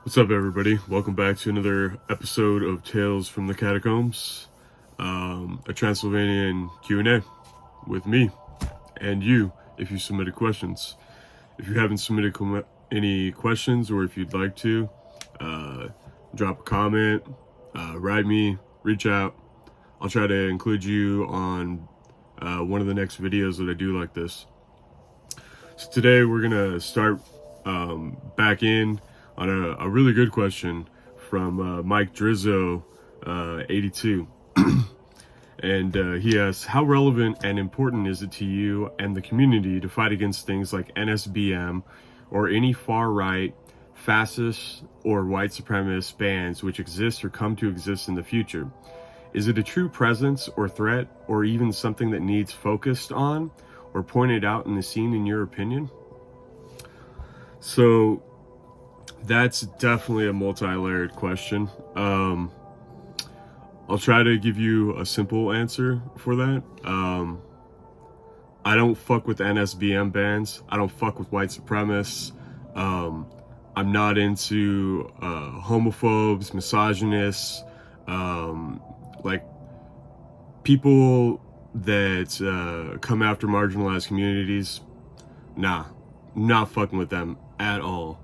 What's up, everybody? Welcome back to another episode of Tales from the Catacombs, a Transylvanian Q&A with me and you, if you submitted questions. If you haven't submitted any questions, or if you'd like to, drop a comment, write me, reach out. I'll try to include you on one of the next videos that I do like this. So today we're gonna start back in on a really good question from Mike Drizzo, 82. And he asks, how relevant and important is it to you and the community to fight against things like NSBM or any far-right, fascist, or white supremacist bands which exist or come to exist in the future? Is it a true presence or threat, or even something that needs focused on or pointed out in the scene, in your opinion? So that's definitely a multi-layered question. I'll try to give you a simple answer for that. I don't fuck with NSBM bands. I don't fuck with white supremacists. I'm not into homophobes, misogynists, like people that come after marginalized communities. Nah, not fucking with them at all.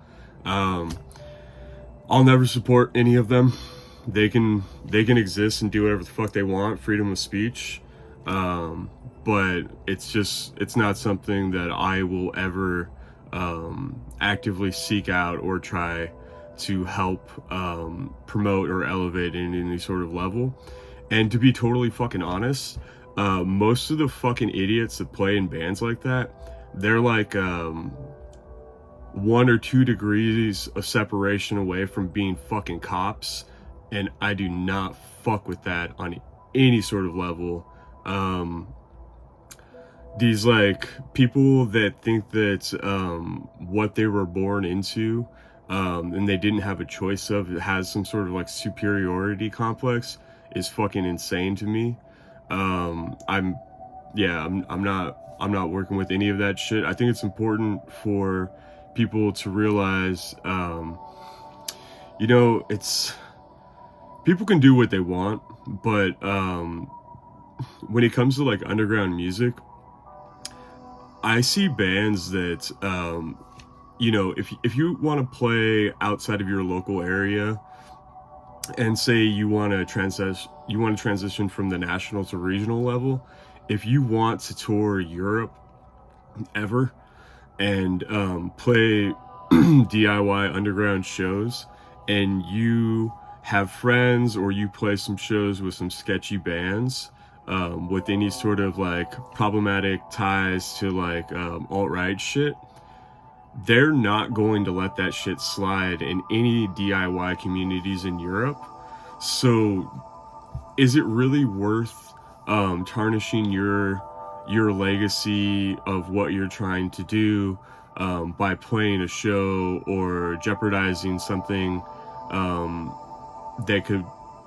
I'll never support any of them. They can exist and do whatever the fuck they want, freedom of speech. But it's not something that I will ever actively seek out or try to help promote or elevate in any sort of level. And to be totally fucking honest, most of the fucking idiots that play in bands like that, they're like 1 or 2 degrees of separation away from being fucking cops, and I do not fuck with that on any sort of level. These like people that think that what they were born into and they didn't have a choice of, it has some sort of like superiority complex, is fucking insane to me. I'm not working with any of that shit. I think it's important for people to realize, it's, people can do what they want, but when it comes to like underground music, I see bands that, if you want to play outside of your local area, and say you want to transition from the national to regional level, if you want to tour Europe ever and play DIY underground shows, and you have friends or you play some shows with some sketchy bands with any sort of like problematic ties to like alt-right shit, they're not going to let that shit slide in any DIY communities in Europe. So is it really worth tarnishing your legacy of what you're trying to do by playing a show or jeopardizing something that could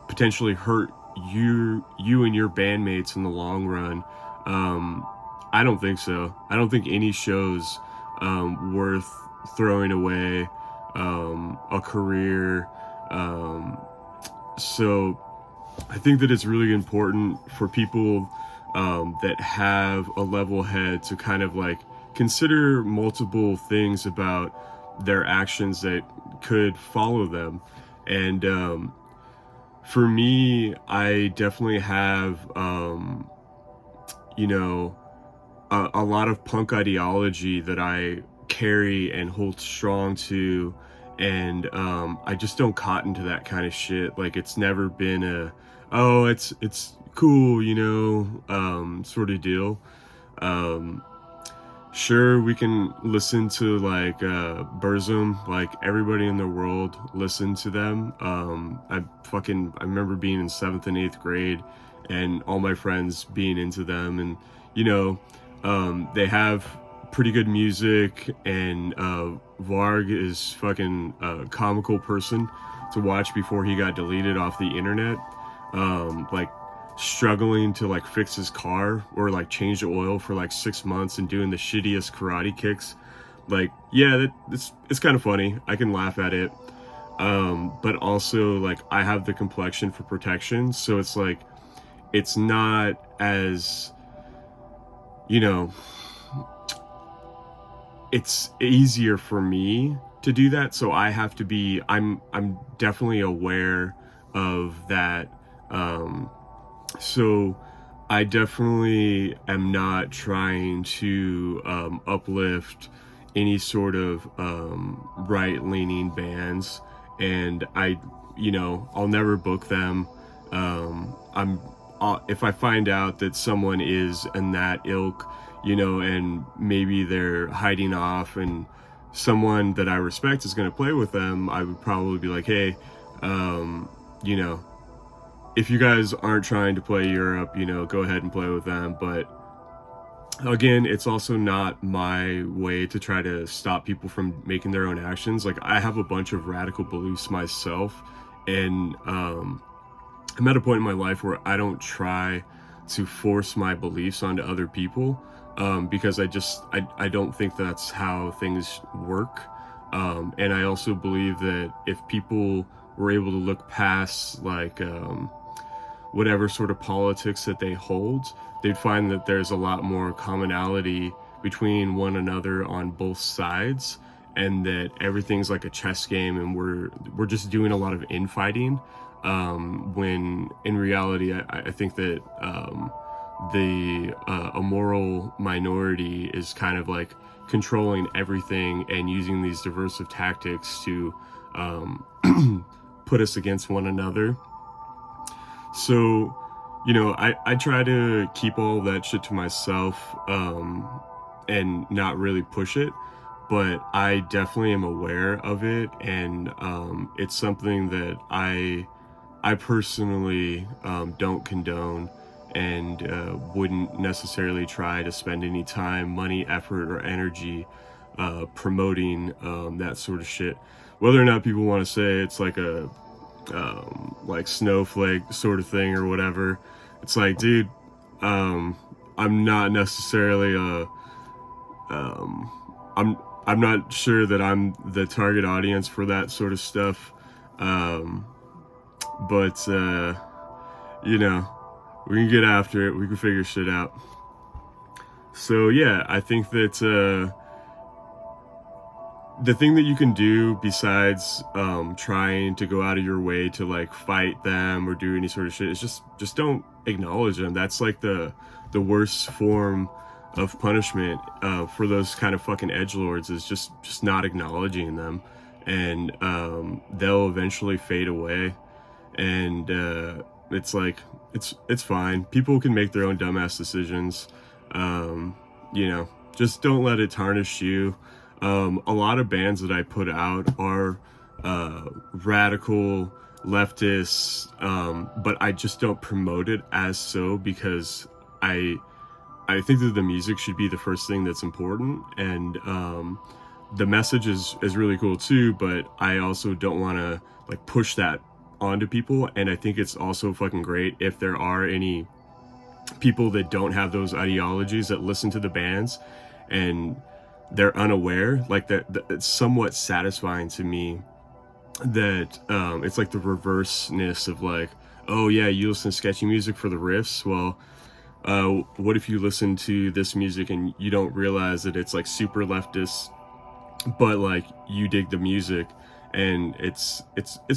potentially hurt you and your bandmates in the long run? I don't think so. I don't think any show's worth throwing away a career. So I think that it's really important for people that have a level head to kind of like consider multiple things about their actions that could follow them. And for me, I definitely have a lot of punk ideology that I carry and hold strong to, and I just don't cotton to that kind of shit. Like, it's never been it's cool, sort of deal. Sure, we can listen to like Burzum, like everybody in the world listened to them. I remember being in 7th and 8th grade and all my friends being into them, and they have pretty good music, and Varg is fucking a comical person to watch before he got deleted off the internet. Like struggling to like fix his car or like change the oil for like 6 months and doing the shittiest karate kicks. Like, yeah, it's kind of funny. I can laugh at it. but also like I have the complexion for protection, so it's like it's not as, you know, it's easier for me to do that. So I have to be, I'm definitely aware of that. So I definitely am not trying to uplift any sort of right-leaning bands, and I'll never book them. If I find out that someone is in that ilk, and maybe they're hiding off, and someone that I respect is going to play with them, I would probably be like, hey, you know, if you guys aren't trying to play Europe, go ahead and play with them. But again, it's also not my way to try to stop people from making their own actions. Like, I have a bunch of radical beliefs myself, and I'm at a point in my life where I don't try to force my beliefs onto other people, because I don't think that's how things work. And I also believe that if people were able to look past like whatever sort of politics that they hold, they'd find that there's a lot more commonality between one another on both sides, and that everything's like a chess game, and we're just doing a lot of infighting. When in reality, I think that the immoral minority is kind of like controlling everything and using these diversive tactics to put us against one another. So, I try to keep all that shit to myself, and not really push it, but I definitely am aware of it, and it's something that I personally don't condone, and wouldn't necessarily try to spend any time, money, effort, or energy promoting that sort of shit. Whether or not people want to say it's like a like snowflake sort of thing or whatever, it's like, dude, I'm not necessarily I'm not sure that I'm the target audience for that sort of stuff. But we can get after it. We can figure shit out. So yeah, I think that the thing that you can do besides trying to go out of your way to like fight them or do any sort of shit is just don't acknowledge them. That's like the worst form of punishment for those kind of fucking edgelords, is just not acknowledging them, and they'll eventually fade away. And it's like it's fine. People can make their own dumbass decisions. Just don't let it tarnish you. A lot of bands that I put out are radical leftists, but I just don't promote it as so, because I think that the music should be the first thing that's important, and the message is really cool too, but I also don't want to like push that onto people. And I think it's also fucking great if there are any people that don't have those ideologies that listen to the bands and they're unaware. Like that it's somewhat satisfying to me that it's like the reverseness of like, oh yeah, you listen to sketchy music for the riffs. Well, what if you listen to this music and you don't realize that it's like super leftist, but like you dig the music? And it's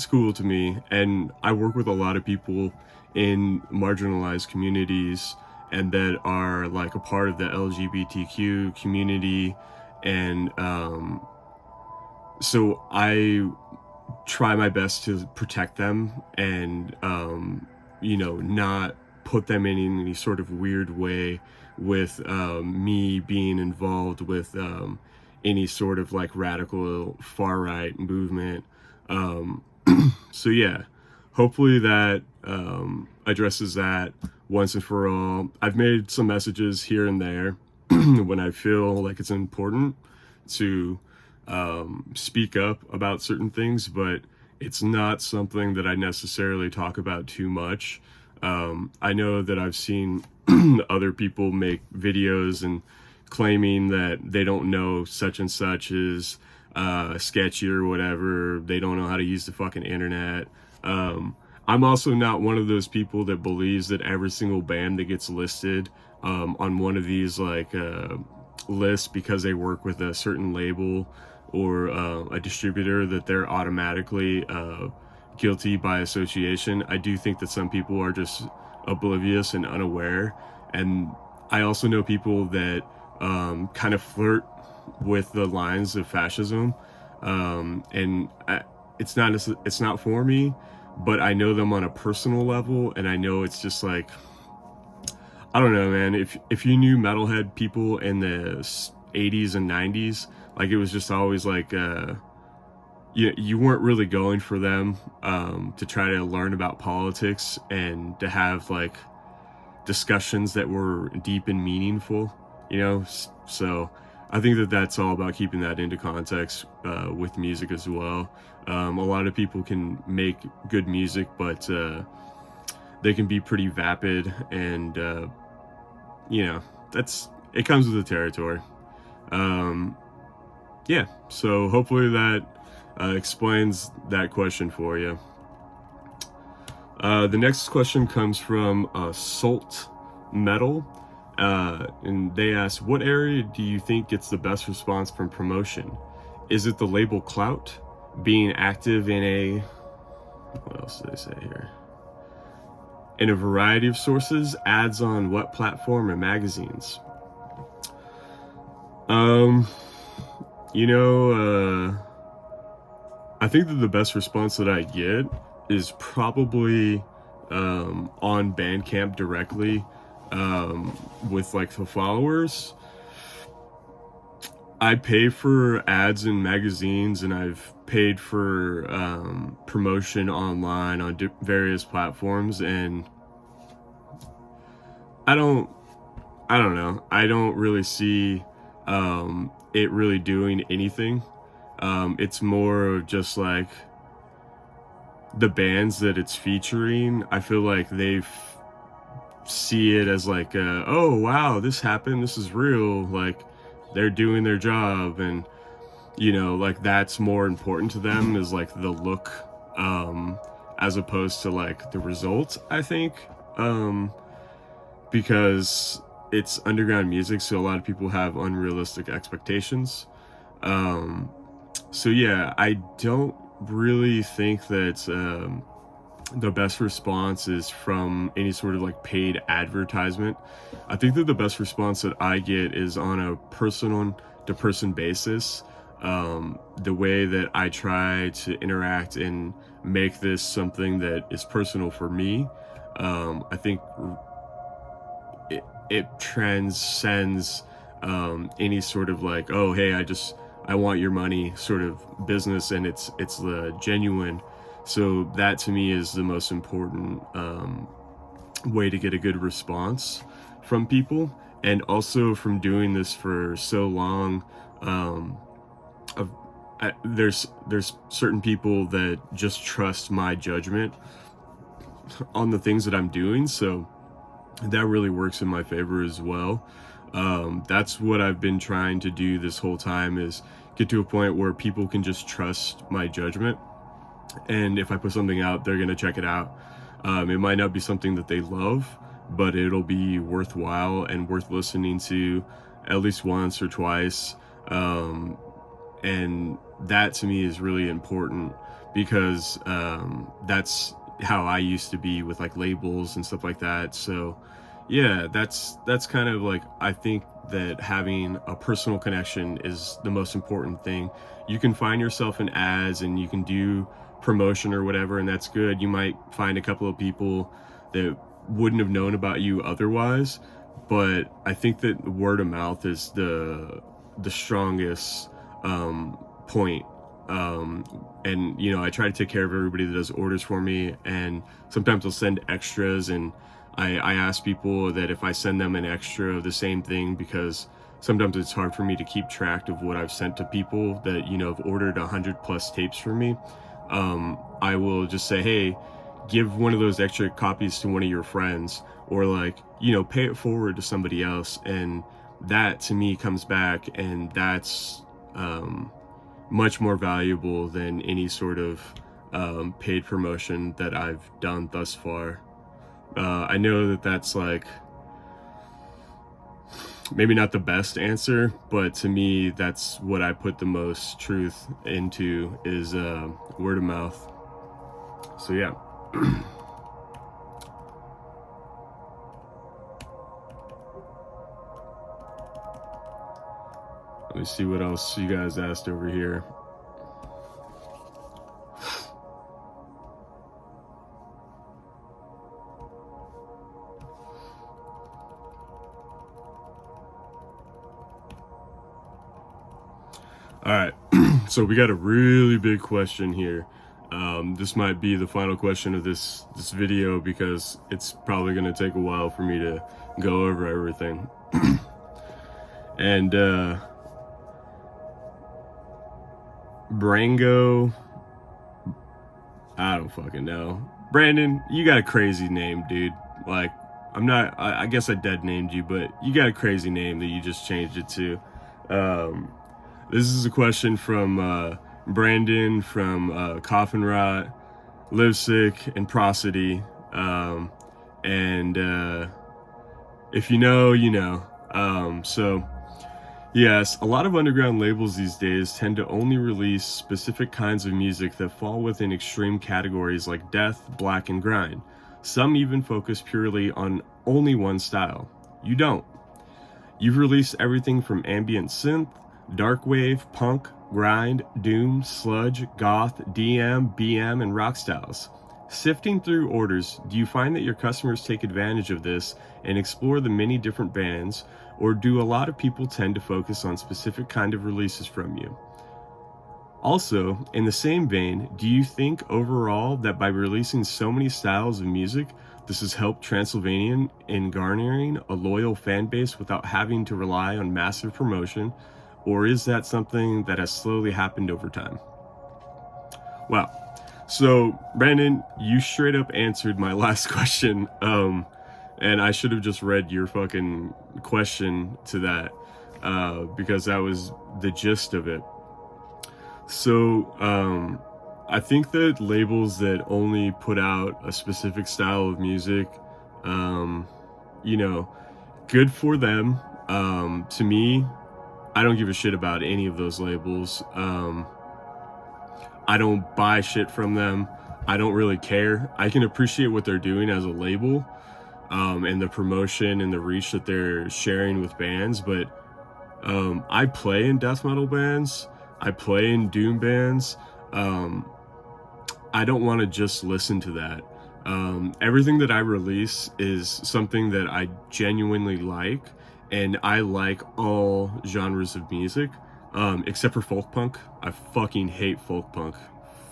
cool to me. And I work with a lot of people in marginalized communities and that are like a part of the LGBTQ community, and so I try my best to protect them and not put them in any sort of weird way with me being involved with any sort of like radical far right movement. So yeah, hopefully that addresses that once and for all. I've made some messages here and there when I feel like it's important to speak up about certain things, but it's not something that I necessarily talk about too much. I know that I've seen other people make videos and claiming that they don't know such and such is sketchy or whatever. They don't know how to use the fucking internet. I'm also not one of those people that believes that every single band that gets listed on one of these like lists because they work with a certain label or a distributor that they're automatically guilty by association. I do think that some people are just oblivious and unaware, and I also know people that kind of flirt with the lines of fascism, and it's not for me, but I know them on a personal level, and I know it's just like, I don't know, man. If you knew metalhead people in the 80s and 90s, like it was just always like you weren't really going for them to try to learn about politics and to have like discussions that were deep and meaningful, you know. So I think that that's all about keeping that into context with music as well. A lot of people can make good music, but they can be pretty vapid, and you know, it comes with the territory. Yeah, so hopefully that explains that question for you. The next question comes from Salt Metal, and they ask, what area do you think gets the best response from promotion? Is it the label clout, being active in a, what else do they say here? In a variety of sources, ads on what platform, and magazines? You know, I think that the best response that I get is probably on Bandcamp directly with like the followers. I pay for ads in magazines, and I've paid for promotion online on various platforms, and I don't know. I don't really see it really doing anything. It's more of just like the bands that it's featuring. I feel like they see it as like, oh wow, this happened, this is real, like they're doing their job, and you know, like that's more important to them, is like the look as opposed to like the result, I think, because it's underground music, so a lot of people have unrealistic expectations. So yeah, I don't really think that the best response is from any sort of like paid advertisement. I think that the best response that I get is on a person to person basis. The way that I try to interact and make this something that is personal for me, I think it transcends any sort of like, oh hey, I want your money sort of business, and it's the genuine. So that to me is the most important way to get a good response from people. And also from doing this for so long, there's certain people that just trust my judgment on the things that I'm doing, so that really works in my favor as well. That's what I've been trying to do this whole time, is get to a point where people can just trust my judgment, and if I put something out, they're gonna check it out. It might not be something that they love, but it'll be worthwhile and worth listening to at least once or twice. And that to me is really important, because that's how I used to be with like labels and stuff like that. So yeah, that's kind of like, I think that having a personal connection is the most important thing. You can find yourself in ads and you can do promotion or whatever, and that's good. You might find a couple of people that wouldn't have known about you otherwise, but I think that word of mouth is the strongest point. And you know, I try to take care of everybody that does orders for me, and sometimes I'll send extras, and I ask people that if I send them an extra of the same thing, because sometimes it's hard for me to keep track of what I've sent to people that, you know, have ordered 100+ tapes from me. I will just say, hey, give one of those extra copies to one of your friends, or like, you know, pay it forward to somebody else. And that to me comes back, and that's much more valuable than any sort of paid promotion that I've done thus far. I know that that's like maybe not the best answer, but to me, that's what I put the most truth into, is word of mouth. So yeah. Let me see what else you guys asked over here. All right, so we got a really big question here. This might be the final question of this video, because it's probably going to take a while for me to go over everything. And Brango, I don't fucking know. Brandon, you got a crazy name, dude. Like, I guess I dead named you, but you got a crazy name that you just changed it to. This is a question from Brandon from Coffin Rot, Live Sick, and Prosody. And if you know, you know. So, yes, a lot of underground labels these days tend to only release specific kinds of music that fall within extreme categories like death, black, and grind. Some even focus purely on only one style. You don't. You've released everything from ambient synth, dark wave, punk, grind, doom, sludge, goth, DM, BM, and rock styles. Sifting through orders, do you find that your customers take advantage of this and explore the many different bands, or do a lot of people tend to focus on specific kind of releases from you? Also, in the same vein, do you think overall that by releasing so many styles of music, this has helped Transylvanian in garnering a loyal fan base without having to rely on massive promotion, or is that something that has slowly happened over time? Wow. So, Brandon, you straight up answered my last question, and I should have just read your fucking question to that, because that was the gist of it. So, I think that labels that only put out a specific style of music, you know, good for them. To me, I don't give a shit about any of those labels. I don't buy shit from them. I don't really care. I can appreciate what they're doing as a label, and the promotion and the reach that they're sharing with bands, but I play in death metal bands. I play in doom bands. I don't want to just listen to that. Everything that I release is something that I genuinely like, and I like all genres of music, except for folk punk. I fucking hate folk punk.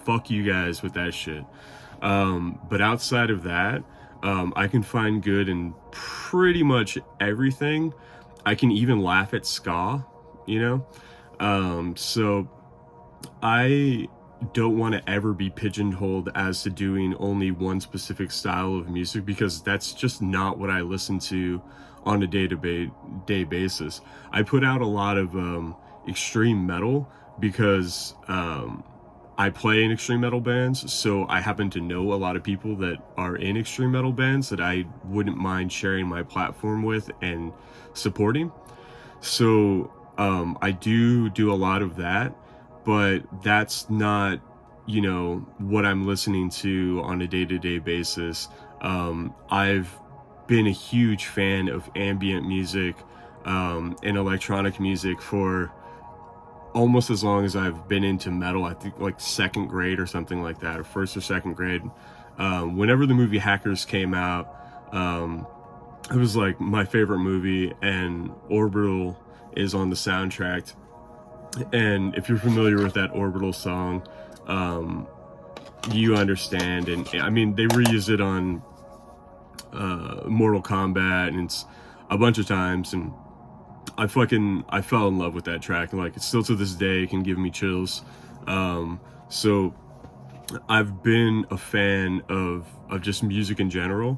Fuck you guys with that shit. But outside of that, I can find good in pretty much everything. I can even laugh at ska, you know? So I don't want to ever be pigeonholed as to doing only one specific style of music, because that's just not what I listen to on a day-to-day basis. I put out a lot of extreme metal because I play in extreme metal bands, so I happen to know a lot of people that are in extreme metal bands that I wouldn't mind sharing my platform with and supporting. So I do a lot of that, but that's not, you know, what I'm listening to on a day-to-day basis. I've been a huge fan of ambient music and electronic music for almost as long as I've been into metal. I think like second grade or something like that, or first or second grade. Whenever the movie Hackers came out, it was like my favorite movie, and Orbital is on the soundtrack. And if you're familiar with that Orbital song, you understand. And I mean, they reused it on Mortal Kombat, and it's a bunch of times, and I fell in love with that track, and like, it's still to this day can give me chills. So I've been a fan of just music in general.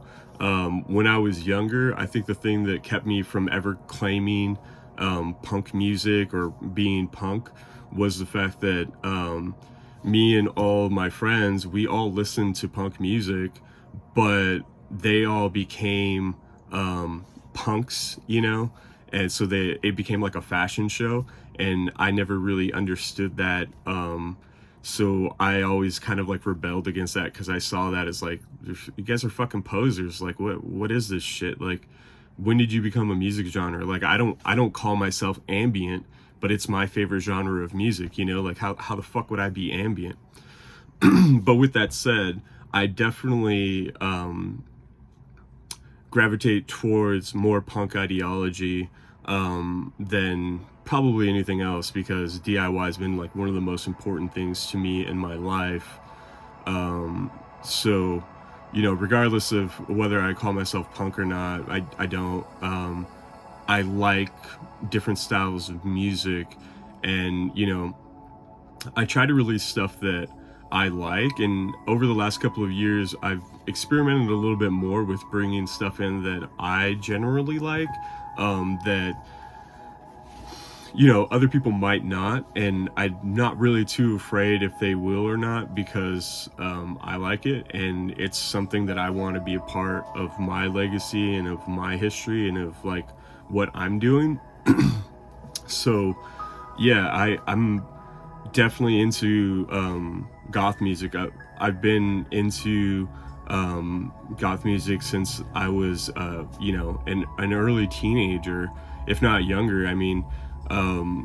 When I was younger, I think the thing that kept me from ever claiming punk music or being punk was the fact that me and all my friends, we all listened to punk music, but they all became punks, you know, and so it became like a fashion show, and I never really understood that. So I always kind of like rebelled against that, because I saw that as like, you guys are fucking posers. Like, what is this shit? Like, when did you become a music genre? Like, I don't call myself ambient, but it's my favorite genre of music, you know? Like, how the fuck would I be ambient? But with that said, I definitely gravitate towards more punk ideology than probably anything else, because DIY has been like one of the most important things to me in my life. So, you know, regardless of whether I call myself punk or not, I don't. I like different styles of music, and, you know, I try to release stuff that I like. And over the last couple of years, I've experimented a little bit more with bringing stuff in that I generally like, that, you know, other people might not, and I'm not really too afraid if they will or not, because I like it, and it's something that I want to be a part of my legacy and of my history and of like what I'm doing. So yeah, I'm definitely into goth music. I've been into goth music since I was you know, an early teenager, if not younger. I mean,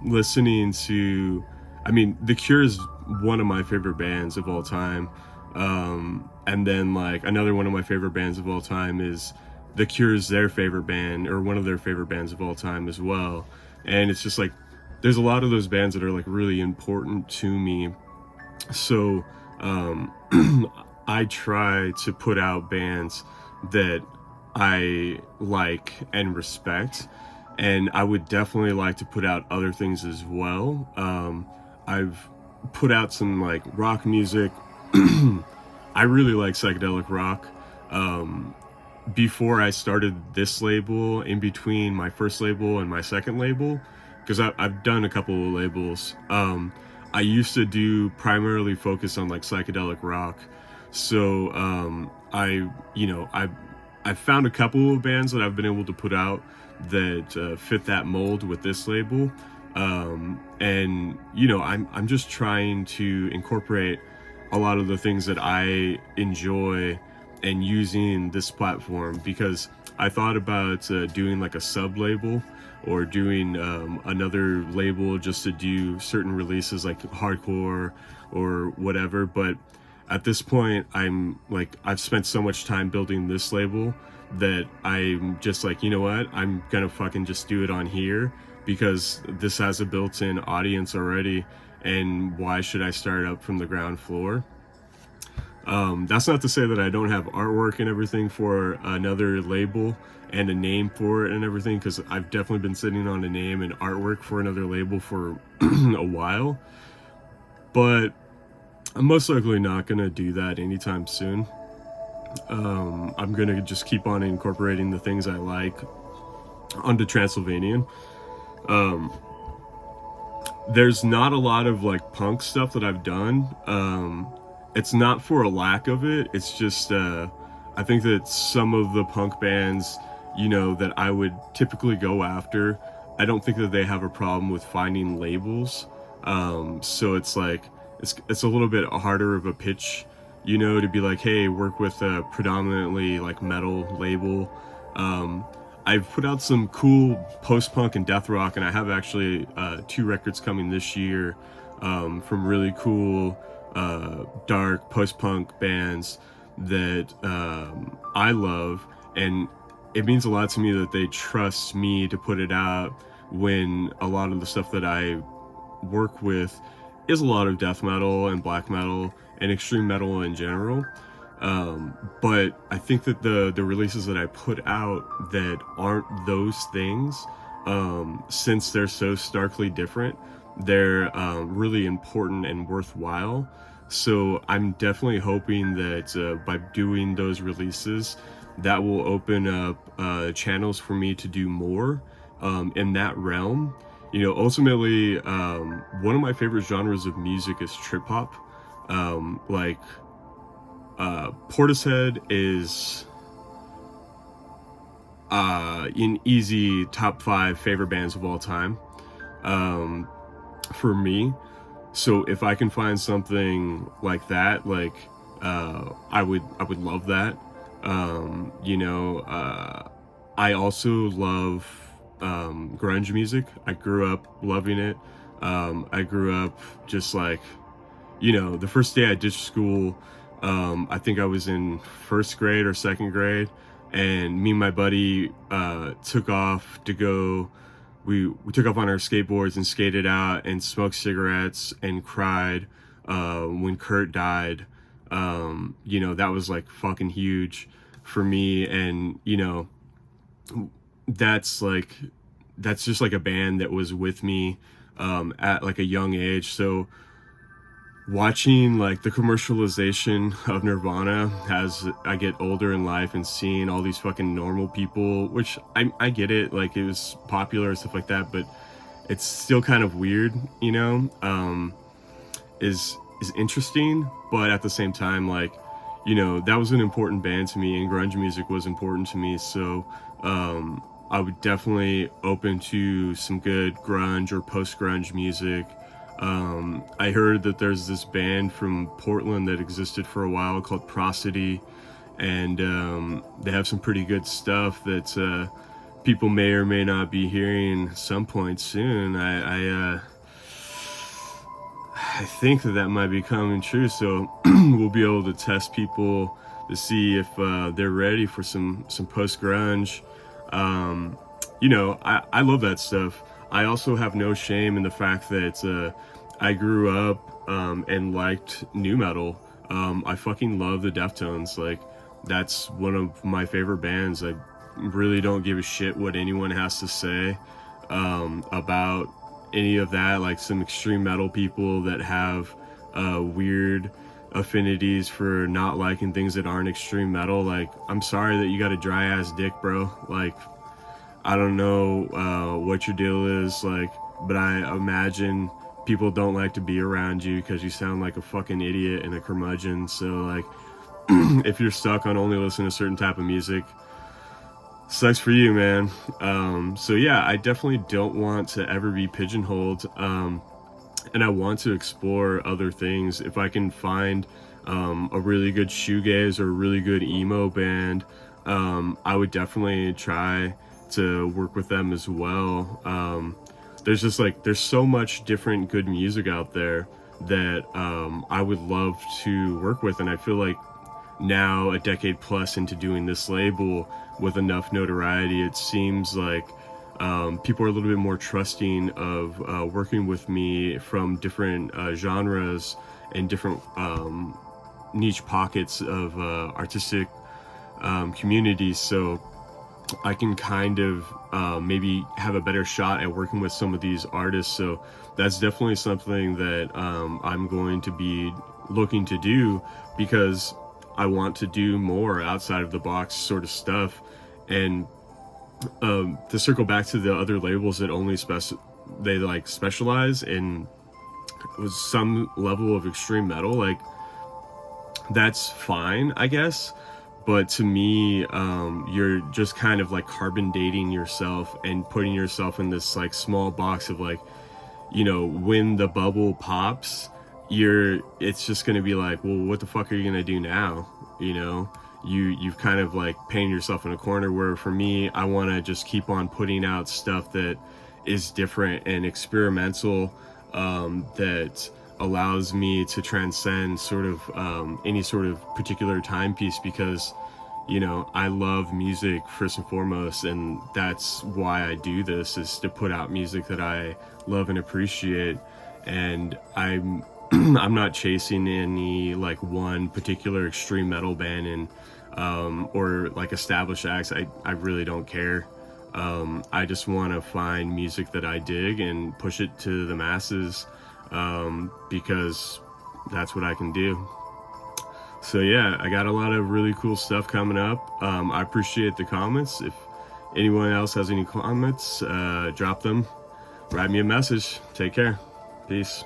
listening to, I mean, The Cure is one of my favorite bands of all time. And then like another one of my favorite bands of all time is The Cure's their favorite band, or one of their favorite bands of all time as well. And it's just like, there's a lot of those bands that are like really important to me. So I try to put out bands that I like and respect, and I would definitely like to put out other things as well. I've put out some like rock music. I really like psychedelic rock. Before I started this label, in between my first label and my second label, because I've done a couple of labels, I used to do primarily focus on like psychedelic rock. So I found a couple of bands that I've been able to put out that fit that mold with this label. And you know, I'm just trying to incorporate a lot of the things that I enjoy and using this platform, because I thought about doing like a sub label, or doing another label just to do certain releases like hardcore or whatever. But at this point, I'm like, I've spent so much time building this label that I'm just like, you know what, I'm gonna fucking just do it on here, because this has a built-in audience already, and why should I start up from the ground floor? That's not to say that I don't have artwork and everything for another label and a name for it and everything, because I've definitely been sitting on a name and artwork for another label for a while. But I'm most likely not going to do that anytime soon. I'm going to just keep on incorporating the things I like onto Transylvanian. There's not a lot of like punk stuff that I've done. It's not for a lack of it. It's just, I think that some of the punk bands, you know, that I would typically go after, I don't think that they have a problem with finding labels. So it's like, it's a little bit harder of a pitch, you know, to be like, hey, work with a predominantly like metal label. I've put out some cool post-punk and death rock, and I have actually 2 records coming this year from really cool dark post-punk bands that I love, and it means a lot to me that they trust me to put it out, when a lot of the stuff that I work with is a lot of death metal and black metal and extreme metal in general. But I think that the releases that I put out that aren't those things, since they're so starkly different, they're really important and worthwhile. So I'm definitely hoping that by doing those releases, that will open up channels for me to do more in that realm. Ultimately, one of my favorite genres of music is trip hop. Like, Portishead is an easy top 5 favorite bands of all time, um, for me. So if I can find something like that, like, I would love that. I also love grunge music. I grew up loving it. I grew up just like, the first day I ditched school, I think I was in first grade or second grade, and me and my buddy took off to go. We took off on our skateboards and skated out and smoked cigarettes and cried when Kurt died. That was like fucking huge for me, and that's like that's just like a band that was with me at like a young age. So watching like the commercialization of Nirvana as I get older in life and seeing all these fucking normal people, which I get it, like it was popular and stuff like that, but it's still kind of weird, is interesting. But at the same time, like, that was an important band to me, and grunge music was important to me. So I would definitely open to some good grunge or post-grunge music. I heard that there's this band from Portland that existed for a while called Prosody, and they have some pretty good stuff that people may or may not be hearing some point soon. I think that might be coming true, so we'll be able to test people to see if they're ready for some post-grunge. I love that stuff. I also have no shame in the fact that I grew up and liked nu metal. I fucking love the Deftones. Like, that's one of my favorite bands. I really don't give a shit what anyone has to say about any of that. Like, some extreme metal people that have weird affinities for not liking things that aren't extreme metal. Like, I'm sorry that you got a dry ass dick, bro. Like, I don't know what your deal is, like, but I imagine people don't like to be around you because you sound like a fucking idiot and a curmudgeon. So, like, if you're stuck on only listening to certain type of music, sucks for you, man. So yeah, I definitely don't want to ever be pigeonholed, and I want to explore other things. If I can find a really good shoegaze or a really good emo band, I would definitely try to work with them as well. There's so much different good music out there that I would love to work with, and I feel like now, a decade plus into doing this label with enough notoriety, it seems like people are a little bit more trusting of working with me from different genres and different niche pockets of artistic communities. So I can kind of maybe have a better shot at working with some of these artists. So that's definitely something that I'm going to be looking to do, because I want to do more outside of the box sort of stuff. And to circle back to the other labels that only they like specialize in some level of extreme metal, like, that's fine, I guess. But to me, you're just kind of like carbon dating yourself and putting yourself in this like small box of like, when the bubble pops, it's just going to be like, well, what the fuck are you going to do now? You've kind of like painted yourself in a corner, where for me, I want to just keep on putting out stuff that is different and experimental, that allows me to transcend sort of any sort of particular timepiece, because I love music first and foremost, and that's why I do this, is to put out music that I love and appreciate. And I'm I'm not chasing any like one particular extreme metal band and or like established acts. I really don't care. I just want to find music that I dig and push it to the masses, because that's what I can do. So yeah, I got a lot of really cool stuff coming up. I appreciate the comments. If anyone else has any comments, drop them. write me a message. Take care. Peace.